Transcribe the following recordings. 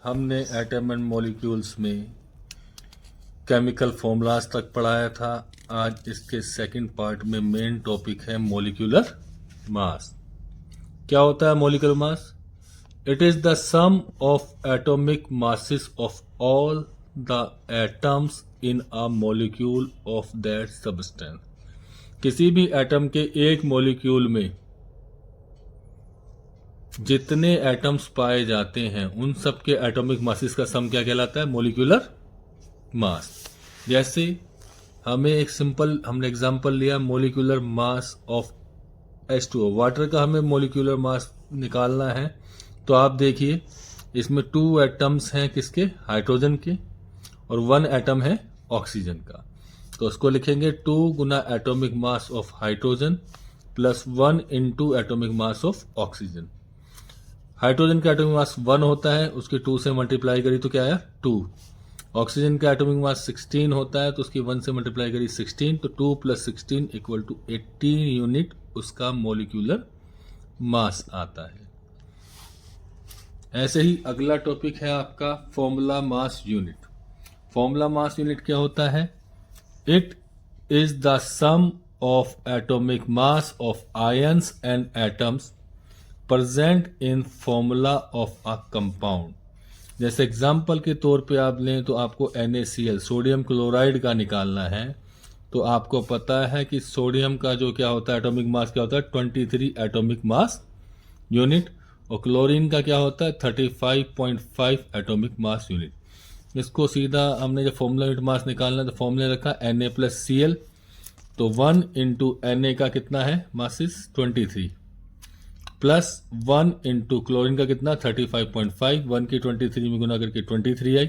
हमने atom and molecules में chemical formulas तक पढ़ाया था। आज इसके सेकंड पार्ट में मेन टॉपिक है मॉलिक्यूलर मास। क्या होता है molecular mass? It is the sum of atomic masses of all the atoms in a molecule of that substance. किसी भी एटम के एक मॉलिक्यूल में जितने एटम्स पाए जाते हैं उन सब के एटॉमिक मासेस का सम क्या कहलाता है? मॉलिक्यूलर मास। जैसे हमने एग्जांपल लिया molecular mass of H2O, water का हमें मॉलिक्यूलर मास निकालना है। तो आप देखिए इसमें 2 एटम्स हैं किसके? हाइड्रोजन के, और 1 एटम है ऑक्सीजन का। तो उसको लिखेंगे 2 गुना atomic mass of hydrogen plus 1 into atomic mass of oxygen. Hydrogen का एटॉमिक मास 1 होता है, उसके 2 से मल्टीप्लाई करी तो क्या आया? 2। ऑक्सीजन का एटॉमिक मास 16 होता है, तो उसकी 1 से मल्टीप्लाई करी 16, तो 2 प्लस 16 इक्वल टू 18 यूनिट उसका मॉलिक्यूलर मास आता है। ऐसे ही अगला टॉपिक है आपका formula mass unit. Formula mass unit क्या होता है? It is the sum of atomic mass of ions and atoms present in formula of a compound. जैसे एग्जाम्पल के तौर पे आप लें तो आपको NaCl सोडियम क्लोराइड का निकालना है। तो आपको पता है कि सोडियम का जो क्या होता है एटॉमिक मास क्या होता है? 23 एटॉमिक मास यूनिट, और क्लोरीन का क्या होता है? 35.5 एटॉमिक मास यूनिट। इसको सीधा हमने जब फॉर्मूला यूनिट मास निकालना है तो फॉर्मूला रखा Na+Cl, तो 1 इंटू Na का कितना है मासिस? 23 प्लस 1 इंटू क्लोरीन का कितना? 35.5, 1 की 23 में गुना करके 23 आई,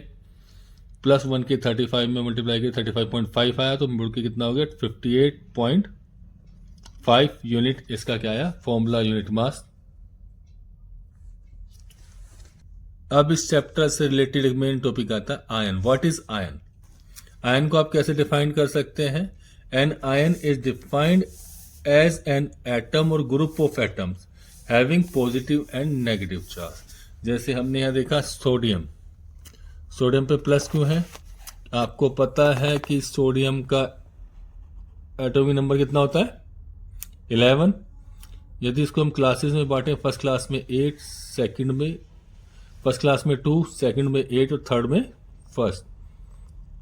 प्लस 1 की 35 में मल्टीप्लाई करके 35.5 आया, तो मुड़ के कितना हो गया? 58.5 यूनिट इसका क्या आया? Formula unit mass. अब इस चैप्टर से रिलेटेड एक मेन टॉपिक आता है ion. What is ion? Ion को आप कैसे डिफाइन कर सकते हैं? An ion is defined as an atom or group of atoms having positive and negative charge. जैसे हमने यहाँ देखा सोडियम, सोडियम पे प्लस क्यों है? आपको पता है कि सोडियम का एटॉमिक नंबर कितना होता है? 11। यदि इसको हम क्लासेस में बांटें, फर्स्ट क्लास में 8, सेकंड में फर्स्ट क्लास में 2, सेकंड में 8 और थर्ड में फर्स्ट,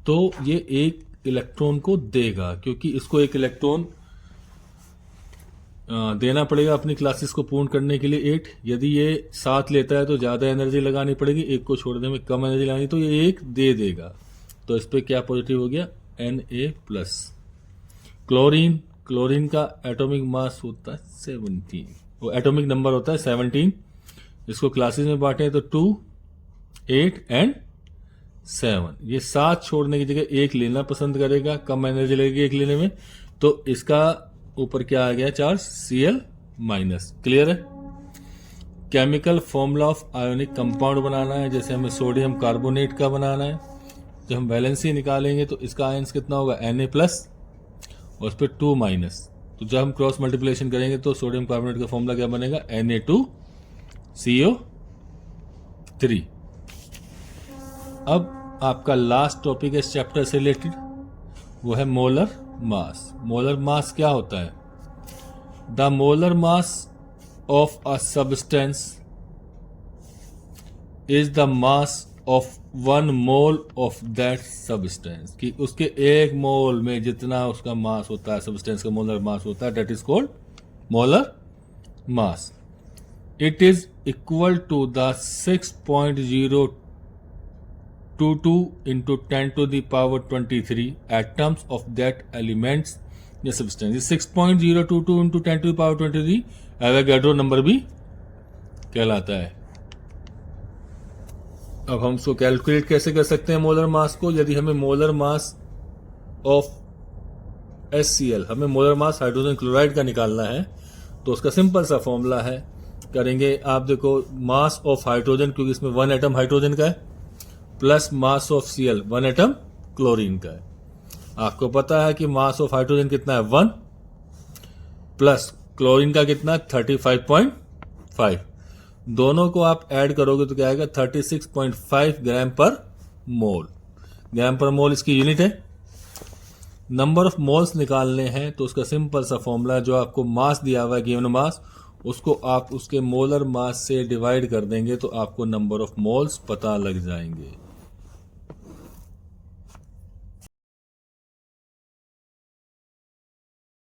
तो ये एक इलेक्ट्रॉन को देगा, क्योंकि इसको एक इलेक्ट्रॉन देना पड़ेगा अपनी क्लासेस को पूर्ण करने के लिए 8। यदि ये 7 लेता है तो ज़्यादा एनर्जी लगानी पड़ेगी, एक को छोड़ने में कम एनर्जी लगानी, तो ये 1 दे देगा। तो इस पर क्या पॉजिटिव हो गया? Na+। क्लोरीन, क्लोरीन का एटॉमिक मास होता है 17, वो एटॉमिक नंबर होता है 17। इसको क्लासेस में बांटे तो 2, 8 एंड 7। ये 7 छोड़ने की जगह 1 लेना पसंद करेगा, कम एनर्जी लगेगी 1 लेने में, तो इसका ऊपर क्या आ गया? Charge Cl-। क्लियर है? Chemical formula of ionic compound बनाना है, जैसे हमें सोडियम कार्बोनेट का बनाना है। जब हम वैलेंसी निकालेंगे तो इसका आयंस कितना होगा? Na+ और उस पर 2-। तो जब हम क्रॉस मल्टीप्लिकेशन करेंगे तो सोडियम कार्बोनेट का फॉर्मूला क्या बनेगा? Na2CO3। अब आपका लास्ट टॉपिक है इस चैप्टर से रिलेटेड, वो है मोलर मास। मोलर मास क्या होता है? The molar mass of a substance is the mass of 1 mole of that substance. कि उसके 1 मोल में जितना उसका मास होता है, सब्सटेंस का मोलर मास होता है, that is called molar mass. It is equal to the 6.022 into 10 to the power 23 atoms of that elements या substance। 6.022 into 10 to the power 23 Avogadro number भी कहलाता है। अब हम इसको कैलकुलेट कैसे कर सकते हैं मोलर मास को? यदि हमें मोलर मास ऑफ HCl, हमें मोलर मास हाइड्रोजन क्लोराइड का निकालना है, तो उसका सिंपल सा फॉर्मूला है, करेंगे आप देखो मास ऑफ हाइड्रोजन, क्योंकि इसमें 1 एटम हाइड्रोजन का है, plus mass of Cl 1 atom chlorine का है। आपको पता है कि मास ऑफ हाइड्रोजन कितना है? 1, प्लस क्लोरीन का कितना? 35.5। दोनों को आप ऐड करोगे तो क्या आएगा 36.5 ग्राम पर मोल। ग्राम पर मोल इसकी यूनिट है। नंबर ऑफ मोल्स निकालने हैं तो उसका सिंपल सा फॉर्मूला, जो आपको मास दिया हुआ है गिवन मास, उसको आप उसके मोलर मास से डिवाइड कर देंगे तो आपको नंबर ऑफ मोल्स पता लग जाएंगे।